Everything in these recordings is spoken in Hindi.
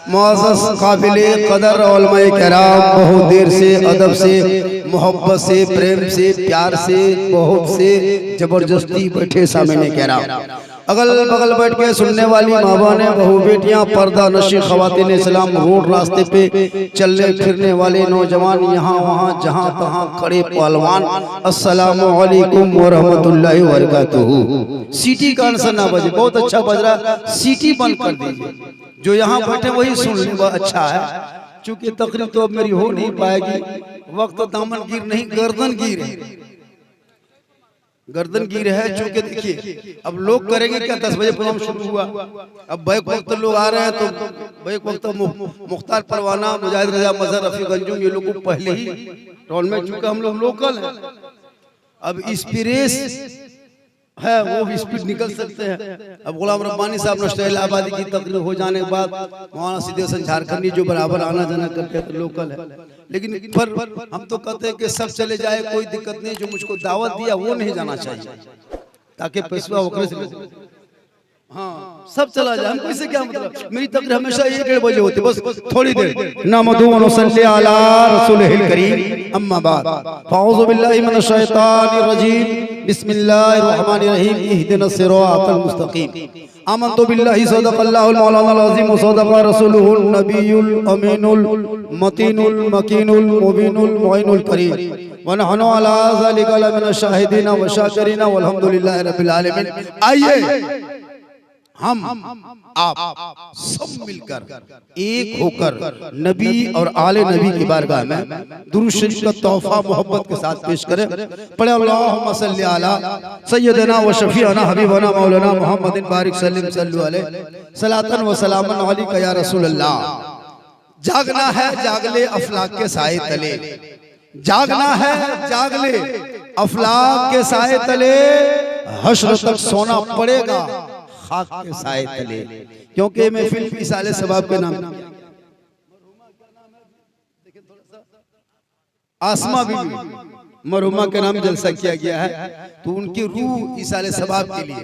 मुअज़्ज़ज़ काबिले कदर उलमाए किराम बहुत देर से अदब से मोहब्बत से प्रेम से प्यार से बहुत से जबरदस्ती बैठे सामने किराम अगल बगल बैठ के सुनने वाली माँ बहनें बहू बेटियां पर्दा नशी ख़वातीन इस्लाम रोड रास्ते पे चलने फिरने वाले नौजवान यहाँ वहाँ जहाँ तहाँ खड़े पहलवान अस्सलामु अलैकुम व रहमतुल्लाहि व बरकातुहू। सीटी का आंसर ना बजे, बहुत अच्छा बज रहा, सीटी बंद कर दीजिए। जो यहाँ बैठे वही सुन ले, वह अच्छा है। चूंकि तकरीर तो अब मेरी हो नहीं पाएगी, वक्त दामन गिर नहीं गर्दन गिर है, गर्दन गिर है। चूंकि देखिए अब लोग करेंगे क्या, 10 बजे प्रोग्राम शुरू हुआ, अब बैक वक्त लोग आ रहे हैं तो बैक वक्त मुख्तार परवाना मुजाहिद रजा मजहर रफी गंजू ये लोग पहले ही टोल में, चूंकि हम लोग लोकल हैं, अब एक्सपीरियंस है वो स्पीड निकल सकते हैं। अब गुलाम रब्बानी साहब नौशहर आबादी की तकरीर हो जाने के बाद मौलाना सीधे हसन झारखंडी जो बराबर आना जाना करते हैं तो लोकल है, लेकिन पर हम तो कहते हैं कि सब चले जाए कोई दिक्कत नहीं, जो मुझको दावत दिया वो नहीं जाना चाहिए ताकि पैसा वकरे से हाँ सब चला जाए। हमको इससे क्या मतलब, मेरी तकरीर हमेशा 1-1:30 बजे होती, बस थोड़ी देर नमदू व नसल्ली अला रसूलिल करीम अम्मा बाद फाऊज़ु बिल्लाहि मिनश शैतानिर रजीम बिस्मिल्लाहिर रहमानिर रहीम इहदिनस सिरातल मुस्तकीम आमन्तु बिल्लाहि सदक़ल्लाहुल मौलानाल अज़ीम व सदक़ा रसूलुहुन नबियुल अमीनुल मतीनुल मकीनुल मुबीनुल मुइनुल करीम व नहनु अला ज़ालिका लमिनश शाहिदीन व शाकिरीन वल्हम्दुलिल्लाहि रब्बिल आलमीन। आइए हम आप सब मिलकर एक होकर नबी और आले नबी की बारगाह में दुरूद शरीफ का तोहफा मोहब्बत के साथ पेश करें। पढ़े अल्लाहुम्मा सल्ली अला सय्यदना व शफीअना हबीबना मौलाना मुहम्मदिन बारिक सल्लिम सल्लु अलैहि सलातन व सलामन अलैका या रसूल अल्लाह। जागना है जागले अफलाक के साए तले, जागना है जागले अफलाक के साए तले, हश्र तक सोना पड़ेगा खाक के साए तले, क्योंकि महफिल फी साले सवाब के नाम आसमा बीबी मरहुमा के नाम जलसा किया गया है, तो उनकी रूह इसाले सवाब के लिए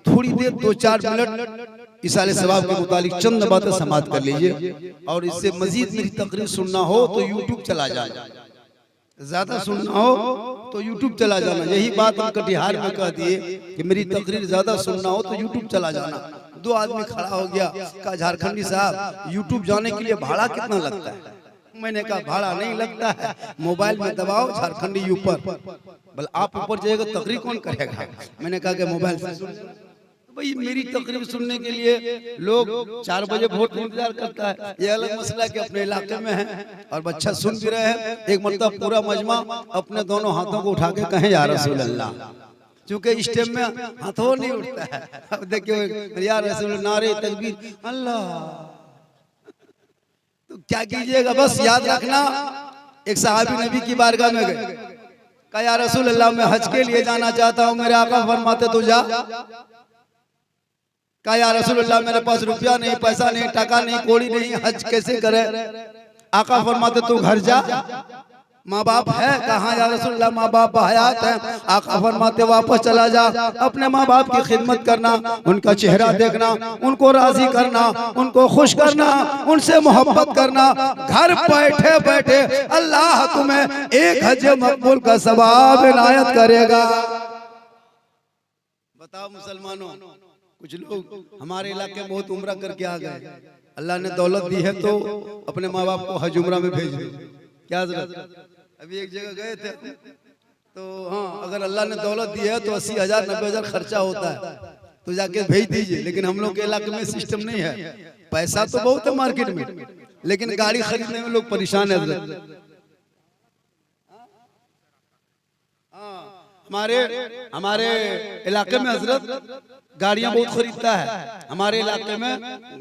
थोड़ी देर 2-4 मिनट इसाले सवाब के मुतालिक चंद बातें समाप्त कर लीजिए। और इससे मजीद मेरी तकरीर सुनना हो तो यूट्यूब चला जाए, ज्यादा सुनना हो तो यूट्यूब चला जाना। यही बात हम कटिहार में कह दिए कि मेरी तकरीर ज्यादा सुनना हो तो यूट्यूब चला जाना। 2 आदमी खड़ा हो गया, कहा झारखंडी साहब यूट्यूब जाने के लिए भाड़ा कितना लगता है? मैंने कहा भाड़ा नहीं लगता है, मोबाइल में दबाओ झारखंडी ऊपर, बोले आप ऊपर जाएगा तकरीर कौन करेगा? मैंने कहा कि मोबाइल से सुन। भाई मेरी तकरीर सुनने के लिए लोग 4 बजे वोट इंतजार करता है, ये अलग मसला कि अपने इलाके में है और बच्चा सुन भी रहे हैं। एक मरतबा पूरा मजमा अपने दोनों हाथों को उठा के कहें या रसूल अल्लाह, क्योंकि इस टाइम में हाथों नहीं उठता है। अब देखिए या रसूल नारे तकबीर अल्लाह, तो क्या कीजिएगा, बस याद रखना। एक सहाबी नबी की बारगाह में गए, कहा या रसूल अल्लाह मैं हज के लिए जाना चाहता हूँ, मेरे आका फरमाते तू जा। कहा या रसूलुल्लाह मेरे पास रुपया नहीं, पैसा नहीं, टका नहीं, कोड़ी नहीं, हज कैसे करे? आका फरमाते तू घर जा। माँ बाप है? कहाँ या रसूलुल्लाह माँ बाप हयात है। आका फरमाते वापस चला जा, अपने माँ बाप की खिदमत करना, उनका चेहरा देखना, उनको राजी करना, उनको खुश करना, उनसे मोहब्बत करना। घर बैठे बैठे अल्लाह तुम्हें 1 हज मकबूल का सवाब इनायत करेगा। बताओ मुसलमानों, कुछ लोग हमारे इलाके में बहुत उम्रा करके आ गए, अल्लाह ने दौलत दी है तो अपने माँ बाप को हज उम्रा में भेज दे। क्या जरूरत? अभी एक जगह गए थे तो हाँ, अगर अल्लाह ने दौलत दी है तो 80,000 90,000 खर्चा होता है, तो जाके भेज दीजिए। लेकिन हम लोग के इलाके में सिस्टम नहीं है, पैसा तो बहुत है मार्केट में, लेकिन गाड़ी खरीदने में लोग परेशान है। हमारे इलाके में हजरत गाड़ियां बहुत खरीदता है। हमारे इलाके में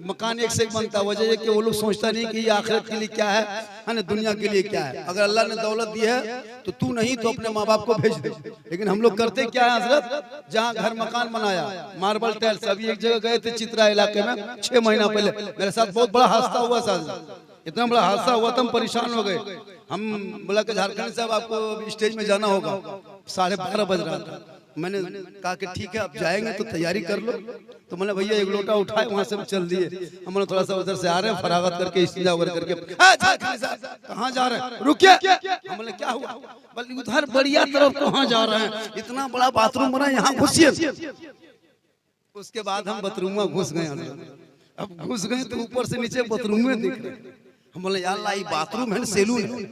मकान एक से एक बनता है, वजह है कि वो लोग सोचता नहीं कि ये आखिरत के लिए क्या है ना दुनिया के लिए क्या है। अगर अल्लाह ने दौलत दी है तो तू नहीं तो अपने माँ बाप को भेज दे। लेकिन हम लोग करते क्या है हजरत, जहाँ घर मकान बनाया मार्बल टाइल्स, अभी एक जगह गए थे चित्रा इलाके में 6 महीना पहले, मेरे साथ बहुत बड़ा हादसा हुआ था। इतना बड़ा हादसा हुआ था हम परेशान हो गए। हम बोला कि झारखंड साहब आपको स्टेज में जाना होगा, 12:30 बज रहा था। मैंने कहा कि ठीक है आप जाएंगे तो तैयारी कर लो। तो मैंने भैया एक लोटा उठाए वहां से हम चल दिए। हम थोड़ा सा उधर से आ रहे हैं फरागत करके इस्तिंजा वगैरह करके, कहाँ जा रहे हैं, रुकिए। हमने क्या हुआ, बोले उधर बढ़िया तरफ कहाँ जा रहे हैं, इतना बड़ा बाथरूम बना यहाँ घुसिए। उसके बाद हम बाथरूम में घुस गए। अब घुस गए तो ऊपर से नीचे बाथरूम में दिख रहे। हम बोले यार लाई बाथरूम है सैलून है,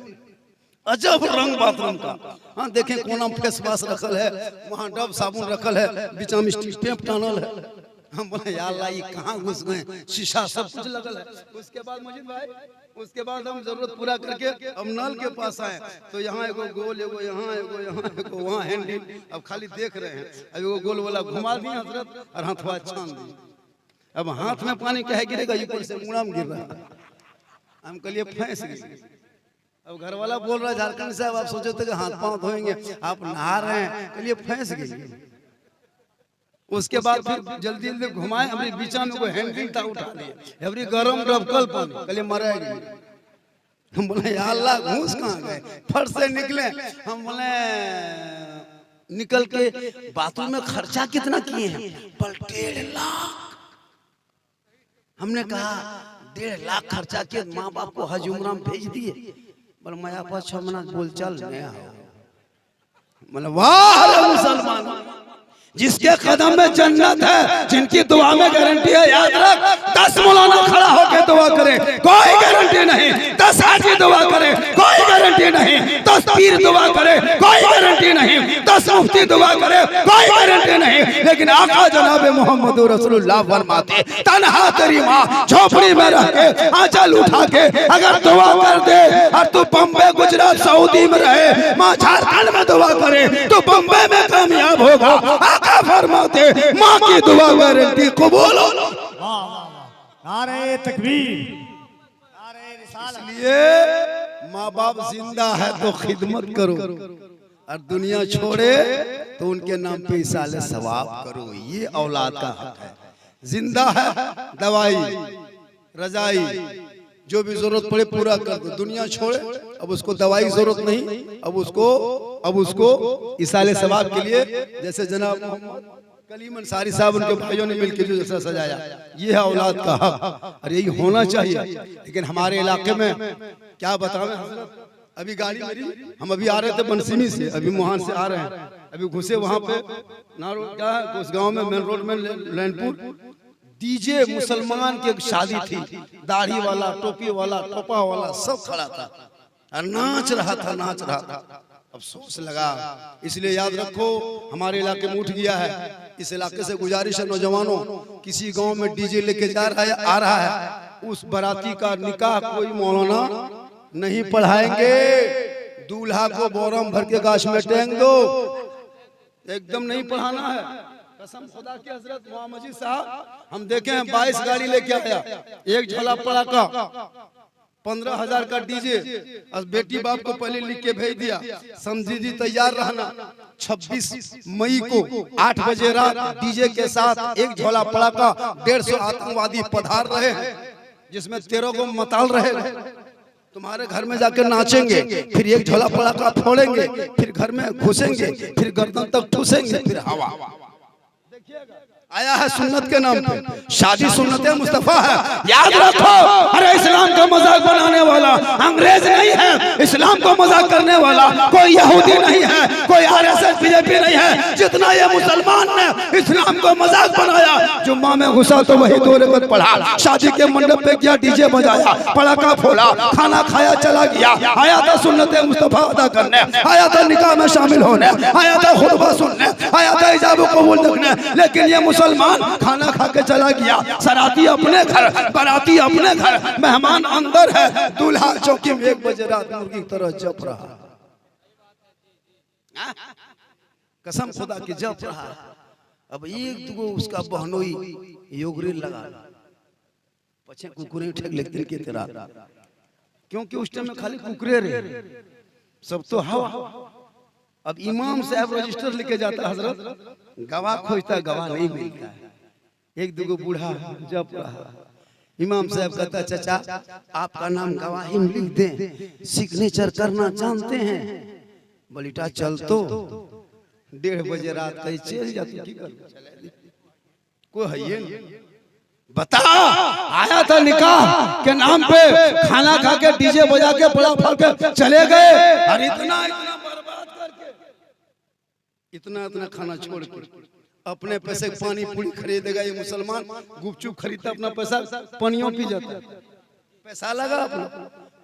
अजब रंग बाथरूम का। हाँ देखें कोना फेस वाश रखल है, वहाँ डब साबुन रखल है, बीच में स्टेप टानल है। हम बोले यार लाई कहाँ घुस गए, शीशा सब कुछ लगल है। उसके बाद मजीद भाई, उसके बाद हम जरूरत पूरा करके अब नल के पास आए तो यहाँ एगो गोल, एगो यहाँ, एगो वहाँ हैंडल। अब खाली देख रहे हैं, अब एगो गोल वाला घुमा दिए हजरत और हाथवा छान दिए। अब हाथ में पानी कहे गिरेगा, ऊपर से मुड़ा में गिर रहा। हम कहिए फंस गए। अब घर वाला बोल रहा है झारखंड साहब आप सोचे थे कि हाथ पांव धोएंगे, आप नहा रहे हैं, कहिए फंस गए। उसके बाद फिर जल्दी जल्दी घुमाए, हमारे बीचा में कोई हैंडल था उठा लिया, अबरी गरम डबकल पानी, कहिए मरेगी। हम बोले या अल्लाह घूस कहाँ गए, फट से निकले। हम बोले निकल के बाथरूम में खर्चा कितना किए हैं, 1.5 लाख। हमने कहा 1.5 लाख खर्चा किए, माँ बाप को हज उम्रा में भेज दिए। बोले मैं आपा 6 महीना बोल चल नया हो। मतलब वाह मुसलमान, जिसके कदम में जन्नत है, जिनकी दुआ में गारंटी है, याद रख 10 मौलाना खड़ा होकर दुआ करे कोई गारंटी नहीं, 10 हाजी दुआ करे कोई गारंटी नहीं, 10 पीर दुआ करे कोई गारंटी नहीं, 10 मुफ्ती दुआ करे कोई गारंटी नहीं। लेकिन आका जनाब मोहम्मद रसूलुल्लाह फरमाते तन्हा तेरी माँ झोपड़ी में रह के आंचल उठा के अगर दुआ कर दे और तू बम्बे गुजरात सऊदी में रहे, माँ झारखंड में दुआ करे तो बम्बे में कामयाब होगा। फरमाते माँ की दुआ गारंटी कबूल हो। नारे तकबीर, नारे रिसालत। इसलिए माँ बाप जिंदा है तो खिदमत करो और दुनिया छोड़े तो उनके नाम पे इसाले सवाब करो। ये औलाद का हक है। जिंदा है दवाई रजाई जो भी जरूरत पड़े पूरा कर दो, दुनिया छोड़े अब उसको दवाई जरूरत नहीं, अब उसको इसाले सवाब के लिए जैसे जनाब मोहम्मद कलीम अंसारी साहब उनके भाइयों ने मिलकर जो जैसा सजाया, ये है औलाद का हक और यही होना चाहिए। लेकिन हमारे इलाके में क्या बतावें हजरत, अभी गाड़ी मेरी, हम अभी आ रहे थे बनसिमी से, अभी मुहान से आ रहे हैं, अभी घुसे वहां पे नारो क्या है उस गाँव में मेन रोड में लैंडपुर, डीजे मुसलमान की एक शादी थी, दाढ़ी वाला टोपी वाला टोपा वाला सब खड़ा था और नाच रहा था। अफसोस लगा। इसलिए याद रखो हमारे इलाके में उठ गया है, इस इलाके से गुजारिश है नौजवानों, किसी गांव में डीजे लेके जा रहा है आ रहा है, उस बाराती का निकाह कोई मौलाना नहीं पढ़ाएंगे। दूल्हा को बोरम भर के गाछ में टेंग दो, एकदम नहीं पढ़ाना है। कसम खुदा की हजरत मोहम्मद साहब हम देखे हैं 22 गाड़ी लेके आया, एक झोला पड़ाका, 15,000 का डीजे और बेटी बाप को पहले लिख के भेज दिया, समझी जी तैयार रहना 26 मई को 8 बजे रात डीजे के साथ एक झोला पड़ाका 150 आतंकवादी पधार रहे हैं, जिसमें 13 को मताल रहे। तुम्हारे घर में जाकर नाचेंगे, फिर एक झोला पड़ाका फोड़ेंगे, फिर घर में घुसेंगे, फिर गर्दन तक ठूसेंगे, फिर हवा। आया है सुन्नत के नाम पे, शादी सुन्नत मुस्तफा है, याद रखो। अरे इस्लाम का मजाक बनाने वाला अंग्रेज नहीं है, इस्लाम को मजाक करने वाला कोई यहूदी नहीं है, कोई आरएसएस बीजेपी नहीं है। जितना ये मुसलमान ने इस्लाम को मजाक बनाया, जुम्मा में घुसा तो वही 2 रकात पढ़ा, शादी के मंडप पे गया डीजे बजाया, पटाखा फोड़ा, खाना खाया चला गया। आया था सुन्नत मुस्तफा अदा करने, आया था निकाह में शामिल होने, आया था खुतबा सुनने, आया था इजाब कबूल देखने। लेकिन ये मुसलमान खाना खा के चला गया, सराती अपने घर, बाराती अपने घर, मेहमान अंदर है, दूल्हा चौकी में 1 बजे रात मुर्गी की तरह जप रहा। कसम खुदा की जप रहा। अब एक दुगो उसका बहनोई योगरी लगा पछे कुकुरे ठेक लेकिन के तेरा, क्योंकि उस टाइम में खाली कुकुरे रहे, सब तो हवा। अब इमाम साहब रजिस्टर लेके जाता, हजरत गवाह खोजता, गवाह नहीं मिलता है। एक दुगो बूढ़ा जप रहा, इमाम साहब कहता चाचा आपका नाम गवाही में लिख दें, सिग्नेचर करना जानते हैं? बोलिटा चल तो 1:30 बजे रात कहीं चल जाती की कर कोई है ये बता। आया था निकाह के नाम पे, खाना खा के डीजे बजा के बड़ा फल के चले गए, और इतना बर्बाद करके, इतना खाना छोड़ के अपने पैसे पानी पूरी खरीदेगा ये मुसलमान, गुपचुप खरीदता अपना पैसा पानियों पी जाता, पैसा लगा अपना,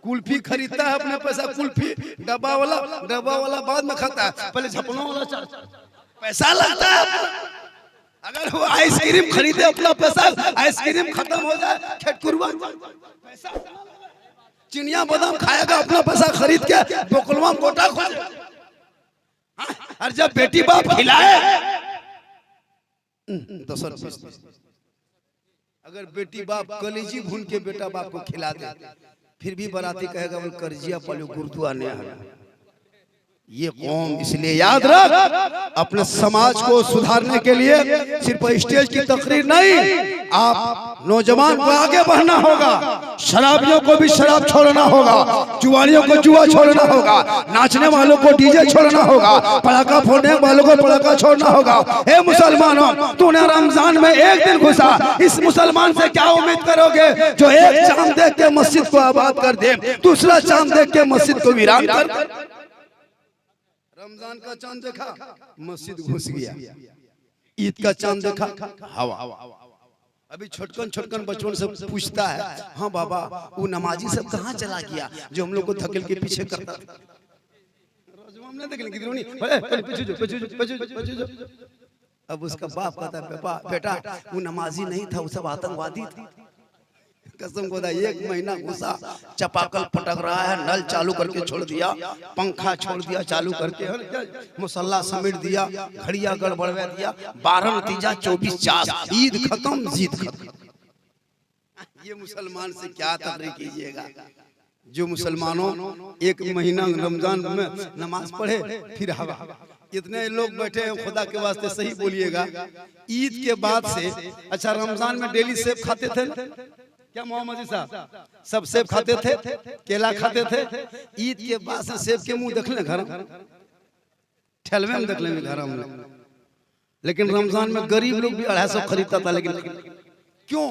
कुल्फी खरीदता है अपने पैसा, कुल्फी डब्बा वाला बाद में खाता है, पहले झपनों वाला पैसा लगता है। अगर वो आइसक्रीम खरीदे अपना पैसा, आइसक्रीम खत्म हो जाए, खेटकुरवा पैसा, चिनिया बादाम खाएगा अपना पैसा खरीद के, बोकलवा गोटा खोजे। और जब बेटी बाप खिलाए 10 रुपए, अगर बेटी बाप कलेजी भून के बेटा बाप को खिला दे, फिर भी बाराती कहेगा वो कर्जिया पालो गुरुद्वारा ने है। ये कौम, इसलिए याद रख, अपने समाज को सुधारने के लिए सिर्फ स्टेज की तकरीर नहीं, आप नौजवान को आगे बढ़ना होगा, शराबियों को भी शराब छोड़ना होगा, जुआरियों को जुआ छोड़ना होगा, नाचने वालों को डीजे छोड़ना होगा, पटाखा फोड़ने वालों को पटाखा छोड़ना होगा। हे मुसलमानों, तूने रमजान में एक दिन घुसा, इस मुसलमान से क्या उम्मीद करोगे जो एक चांद देख के मस्जिद को आबाद कर दे, दूसरा चांद देख के मस्जिद को वीरान कर दे। रमजान का चांद देखा, मस्जिद घुस गया, ईद का चांद देखा, हवा। अभी छोटकन बच्चों से पूछता है, हाँ बाबा वो नमाजी सब कहाँ चला गया जो हम लोग को धकेल के पीछे करता था। अब उसका बाप कहता है, बेटा वो नमाजी नहीं था, वो सब आतंकवादी था। कसम खुदा, 1 महीना घुसा, चपाकल पटक रहा है, नल चालू करके छोड़ दिया, पंखा छोड़ दिया चालू करके, मुसल्ला समेट दिया, घड़िया गड़बड़वा दिया, 12 नतीजा 24/4, ईद खत्म जीत खत्म। ये मुसलमान से क्या तकरीर कीजिएगा। जो मुसलमानों 1 महीना रमजान में नमाज पढ़े, फिर हवा, इतने लोग बैठे हैं, खुदा के वास्ते सही बोलिएगा। ईद के बाद से, अच्छा रमजान में डेली सेब खाते थे क्या मोहम्मद साहब? सब सेब खाते थे, केला खाते थे। ईद के बाद से सेब के मुंह देख ले घर, ठेलवे में देख ले घर हम लोग। लेकिन रमजान में गरीब लोग भी 250 खरीदता था, लेकिन क्यों?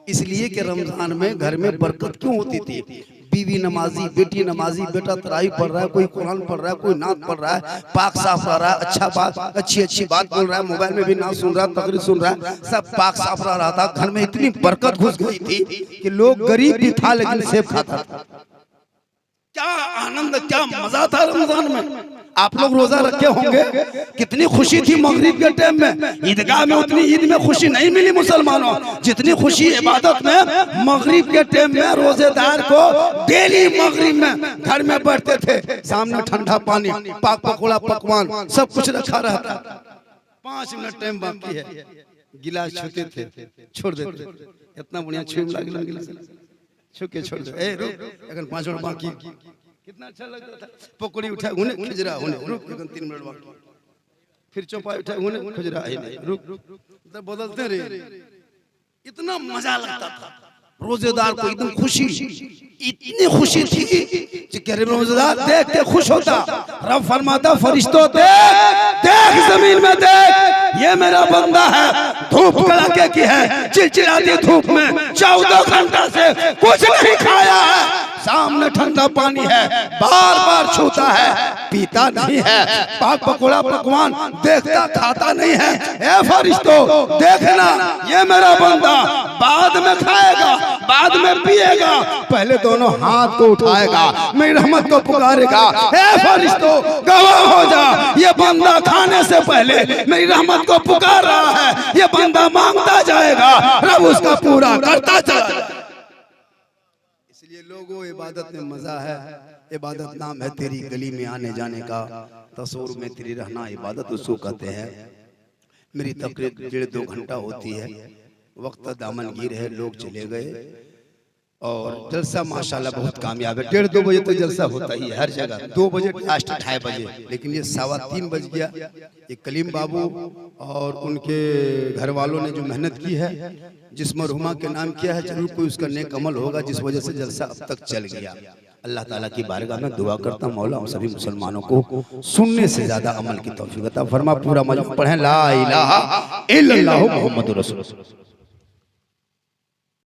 इसलिए कि रमजान में घर में बरकत क्यों होती थी। बीवी नमाजी, बेटी नमाजी, बेटा तराई पढ़ रहा है, कोई कुरान पढ़ रहा है, कोई नात पढ़ रहा है, पाक साफ रह रहा है, अच्छा बात अच्छी बात बोल रहा है, मोबाइल में भी नात सुन रहा है, तकरीर सुन रहा है, सब पाक साफ रहा था। घर में इतनी बरकत घुस गई थी कि लोग गरीब भी था लेकिन सेब खाता था। क्या आनंद, क्या मजा था रमजान में। आप लोग रोजा रखे होंगे, कितनी खुशी थी मगरिब के टाइम में। ईदगाह में उतनी ईद में खुशी नहीं मिली मुसलमानों जितनी खुशी इबादत में मगरिब के टाइम में। रोजेदार को डेली मगरिब में घर में बैठते थे, सामने ठंडा पानी, पाक पकौड़ा, पकवान सब कुछ रखा रहता। 5 मिनट टाइम बाकी है, गिलास छूते थे, छोड़ देते, इतना बढ़िया छू लगा गिलास छू के छोड़ दे, ए रुक अगर 5 मिनट बाकी, कितना अच्छा लगता था। पकौड़ी उठा उन्हें खिजरा, उन्हें रुक 3 मिनट बाकी, फिर चौपाई उठा उन्हें खिजरा, रुक तो बदलते रहे। इतना मजा लगता था। रोजेदार को एकदम खुशी, इतनी खुशी थी कि रोजेदार देख के खुश होता। रब फरमाता, फरिश्तों देख जमीन में देख, ये मेरा बंदा है, धूप कड़ाके की है, चिलचिलाती धूप में 14 घंटा से कुछ नहीं खाया है, सामने ठंडा पानी है, बार बार छूता है, पीता नहीं है, पाक पकौड़ा पकवान देखता खाता नहीं है। ए फरिश्तों देखना, ये मेरा बंदा बाद में खाएगा, बाद में पिएगा, पहले दोनों हाथ को उठाएगा, मेरी रहमत को पुकारेगा। ए फरिश्तों गवाह हो जा, ये बंदा खाने से पहले मेरी रहमत को पुकार रहा है, ये बंदा मांगता जाएगा, रब उसका पूरा करता चला। इसलिए लोगों, इबादत में मजा है। इबादत नाम है तेरी गली में आने जाने का, तस्वुर में तेरी रहना इबादत उसको कहते हैं। मेरी तकरीर 1.5-2 घंटा होती है, वक्त दामनगीर है, लोग चले गए। और जलसा माशाल्लाह बहुत कामयाब है। 1:30-2 बजे तक जलसा होता ही है हर जगह, 2 बजे लास्ट 2:30 बजे, लेकिन ये 3:15 बज गया। ये कलीम बाबू और उनके घर वालों ने जो मेहनत की है, जिस मरहुमा के नाम किया है, जरूर कोई उसका नेक अमल होगा, जिस वजह से जलसा अब तक चल गया। अल्लाह ताला की बारगाह में दुआ करता हूं, मौला हम सभी मुसलमानों को सुनने से ज्यादा अमल की तौफीक अता फरमा। पूरा मजमू पढ़ें, ला इलाहा इल्लल्लाहु मुहम्मदुर रसूलुल्लाह।